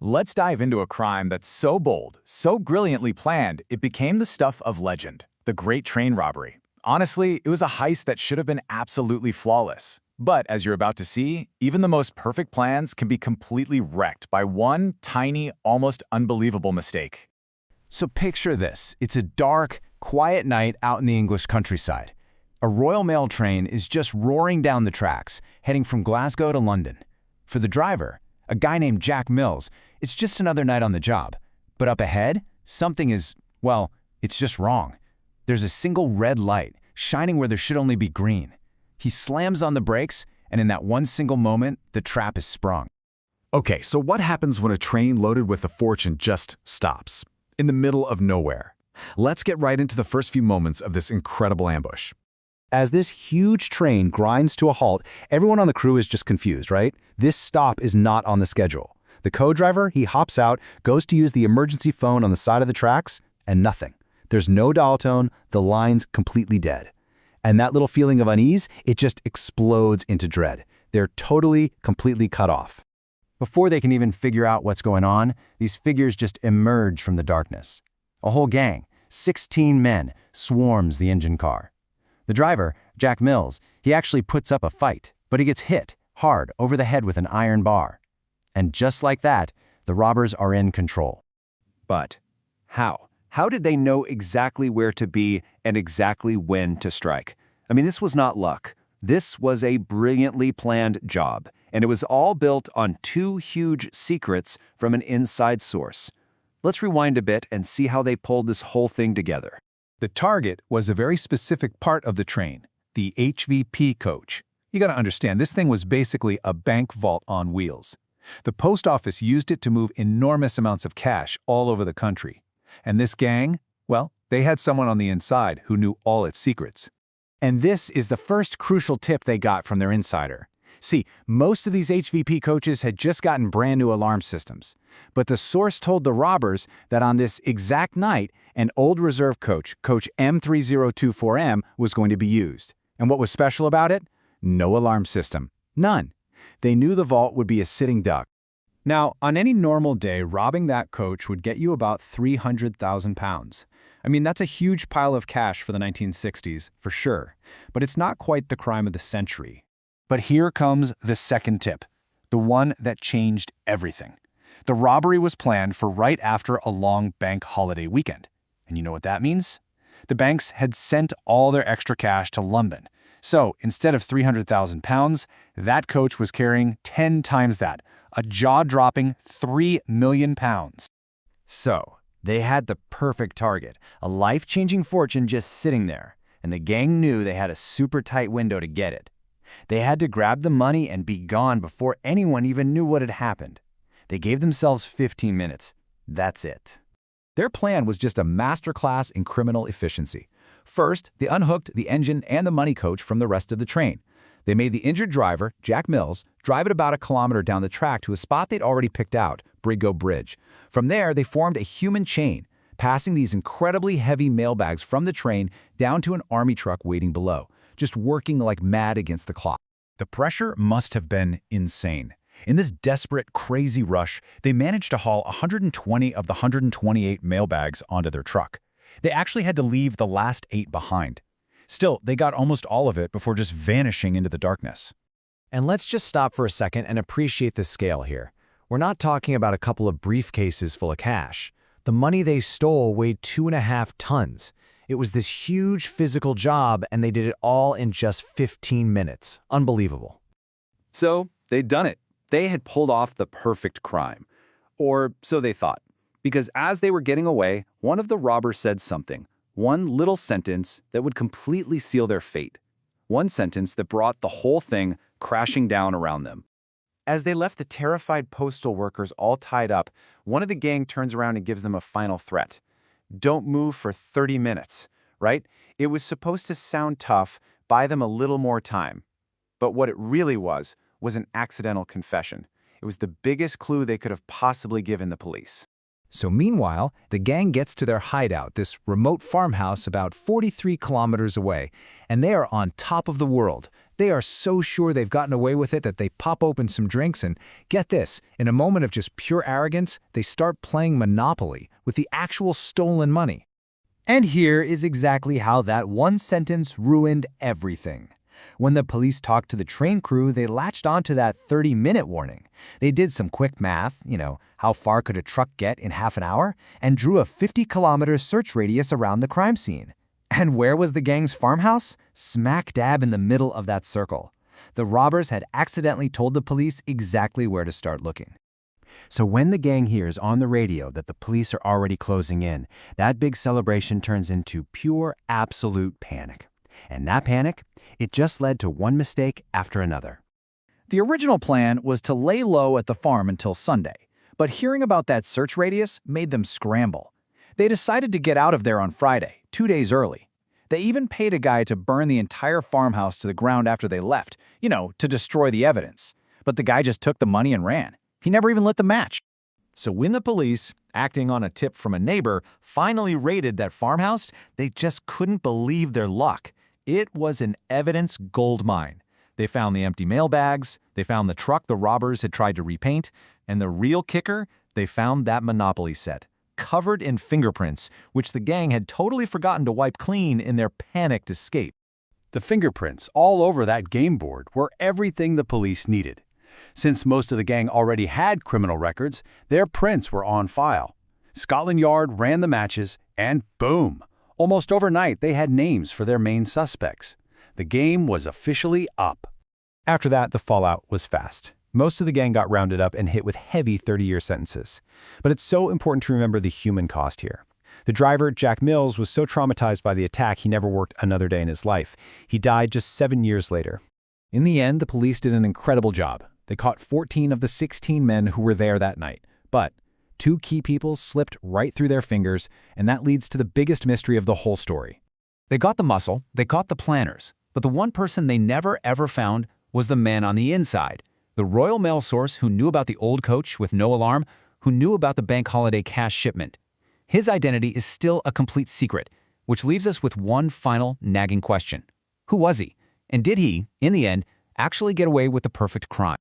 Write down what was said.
Let's dive into a crime that's so bold, so brilliantly planned, it became the stuff of legend. The Great Train Robbery. Honestly, it was a heist that should have been absolutely flawless. But as you're about to see, even the most perfect plans can be completely wrecked by one tiny, almost unbelievable mistake. So picture this. It's a dark, quiet night out in the English countryside. A Royal Mail train is just roaring down the tracks, heading from Glasgow to London. For the driver, a guy named Jack Mills, it's just another night on the job. But up ahead, something is, well, it's just wrong. There's a single red light, shining where there should only be green. He slams on the brakes, and in that one single moment, the trap is sprung. Okay, so what happens when a train loaded with a fortune just stops? In the middle of nowhere. Let's get right into the first few moments of this incredible ambush. As this huge train grinds to a halt, everyone on the crew is just confused, right? This stop is not on the schedule. The co-driver, he hops out, goes to use the emergency phone on the side of the tracks, and nothing. There's no dial tone, the line's completely dead. And that little feeling of unease, it just explodes into dread. They're totally, completely cut off. Before they can even figure out what's going on, these figures just emerge from the darkness. A whole gang, 16 men, swarms the engine car. The driver, Jack Mills, he actually puts up a fight, but he gets hit hard over the head with an iron bar. And just like that, the robbers are in control. But how? How did they know exactly where to be and exactly when to strike? I mean, this was not luck. This was a brilliantly planned job, and it was all built on two huge secrets from an inside source. Let's rewind a bit and see how they pulled this whole thing together. The target was a very specific part of the train, the HVP coach. You gotta understand, this thing was basically a bank vault on wheels. The post office used it to move enormous amounts of cash all over the country. And this gang, well, they had someone on the inside who knew all its secrets. And this is the first crucial tip they got from their insider. See, most of these HVP coaches had just gotten brand new alarm systems. But the source told the robbers that on this exact night, an old reserve coach, coach M3024M, was going to be used. And what was special about it? No alarm system. None. They knew the vault would be a sitting duck. Now, on any normal day, robbing that coach would get you about £300,000. I mean, that's a huge pile of cash for the 1960s, for sure. But it's not quite the crime of the century. But here comes the second tip, the one that changed everything. The robbery was planned for right after a long bank holiday weekend. And you know what that means? The banks had sent all their extra cash to London. So instead of £300,000, that coach was carrying 10 times that, a jaw-dropping £3 million. So they had the perfect target, a life-changing fortune just sitting there, and the gang knew they had a super tight window to get it. They had to grab the money and be gone before anyone even knew what had happened. They gave themselves 15 minutes. That's it. Their plan was just a masterclass in criminal efficiency. First, they unhooked the engine and the money coach from the rest of the train. They made the injured driver, Jack Mills, drive it about a kilometer down the track to a spot they'd already picked out, Brigo Bridge. From there, they formed a human chain, passing these incredibly heavy mailbags from the train down to an army truck waiting below, just working like mad against the clock. The pressure must have been insane. In this desperate, crazy rush, they managed to haul 120 of the 128 mailbags onto their truck. They actually had to leave the last 8 behind. Still, they got almost all of it before just vanishing into the darkness. And let's just stop for a second and appreciate the scale here. We're not talking about a couple of briefcases full of cash. The money they stole weighed 2.5 tons. It was this huge physical job, and they did it all in just 15 minutes. Unbelievable. So they'd done it. They had pulled off the perfect crime. Or so they thought. Because as they were getting away, one of the robbers said something, one little sentence that would completely seal their fate. One sentence that brought the whole thing crashing down around them. As they left the terrified postal workers all tied up, one of the gang turns around and gives them a final threat. Don't move for 30 minutes, right? It was supposed to sound tough, buy them a little more time. But what it really was an accidental confession. It was the biggest clue they could have possibly given the police. So meanwhile, the gang gets to their hideout, this remote farmhouse about 43 kilometers away, and they are on top of the world. They are so sure they've gotten away with it that they pop open some drinks and, get this, in a moment of just pure arrogance, they start playing Monopoly with the actual stolen money. And here is exactly how that one sentence ruined everything. When the police talked to the train crew, they latched onto that 30-minute warning. They did some quick math, how far could a truck get in half an hour, and drew a 50-kilometer search radius around the crime scene. And where was the gang's farmhouse? Smack dab in the middle of that circle. The robbers had accidentally told the police exactly where to start looking. So when the gang hears on the radio that the police are already closing in, that big celebration turns into pure, absolute panic. And that panic, it just led to one mistake after another. The original plan was to lay low at the farm until Sunday, but hearing about that search radius made them scramble. They decided to get out of there on Friday, 2 days early. They even paid a guy to burn the entire farmhouse to the ground after they left, to destroy the evidence. But the guy just took the money and ran. He never even lit the match. So when the police, acting on a tip from a neighbor, finally raided that farmhouse, they just couldn't believe their luck. It was an evidence goldmine. They found the empty mailbags, they found the truck the robbers had tried to repaint, and the real kicker, they found that Monopoly set, covered in fingerprints, which the gang had totally forgotten to wipe clean in their panicked escape. The fingerprints all over that game board were everything the police needed. Since most of the gang already had criminal records, their prints were on file. Scotland Yard ran the matches, and boom! Almost overnight, they had names for their main suspects. The game was officially up. After that, the fallout was fast. Most of the gang got rounded up and hit with heavy 30-year sentences. But it's so important to remember the human cost here. The driver, Jack Mills, was so traumatized by the attack he never worked another day in his life. He died just 7 years later. In the end, the police did an incredible job. They caught 14 of the 16 men who were there that night. But 2 key people slipped right through their fingers, and that leads to the biggest mystery of the whole story. They got the muscle, they caught the planners, but the one person they never ever found was the man on the inside. The Royal Mail source who knew about the old coach with no alarm, who knew about the bank holiday cash shipment. His identity is still a complete secret, which leaves us with one final nagging question. Who was he? And did he, in the end, actually get away with the perfect crime?